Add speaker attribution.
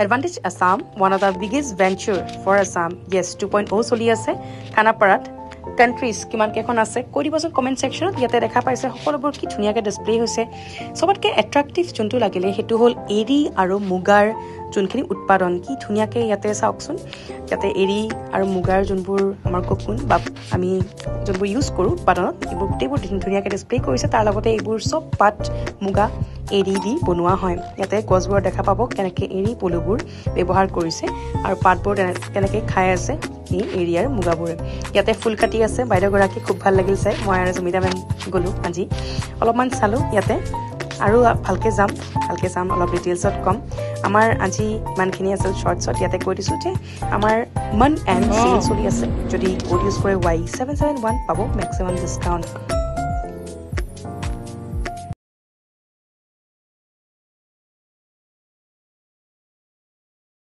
Speaker 1: Advantage Assam, one of the biggest venture for Assam. Yes, 2.0 চলি আছে খানাপাৰাত countries কিমান কেখন আছে কৈ দিবচোন কমেন্ট সেকশনত ইয়াতে দেখা পাইছে সকলোবোৰ কি ধুনিয়াকে ডিসপ্লে হৈছে সবতকে অ্যাট্ৰাক্টিভ যোনটো লাগিলে হেতু হল এৰি আৰু মুগাৰ যোনখিনি উৎপাদন কি ধুনিয়াকে ইয়াতে চাওকচোন ইয়াতে এৰি আৰু মুগাৰ যোনবোৰ আমাৰ কোকুন বা আমি যোনবোৰ ইউজ কৰো উৎপাদনত এইবোৰ গোটেইবোৰ ধুনিয়াকে ডিসপ্লে কৰিছে তাৰ লগতে এইবোৰ সব পাত মুগা এৰি দি বনোৱা হয় ইয়াতে গছবোৰ দেখা পাব কেনেকে এৰি পলুবোৰ ব্যৱহাৰ কৰিছে আৰু পাতবোৰ কেনেকে খাই আছে এই এৰিয়াৰ মুগাবোৰে ইয়াতে ফুল কাটি আছে বাইদেউগৰাকী খুব ভাল লাগিল চাই মই আৰু জমিতা মেম গলো আজি অলপমান চালো ইয়াতে আৰু ভালকে যাম অলপ ডিটেইলছত কম আমাৰ আজি মানখিনি আছিল শৰ্টছত ইয়াতে কৈ দিছো যে আমাৰ মন এণ্ড সেল চলি আছে যদি কোড ইউজ কৰে Y771 পাব ম্যাক্সিমাম ডিসকাউন্ট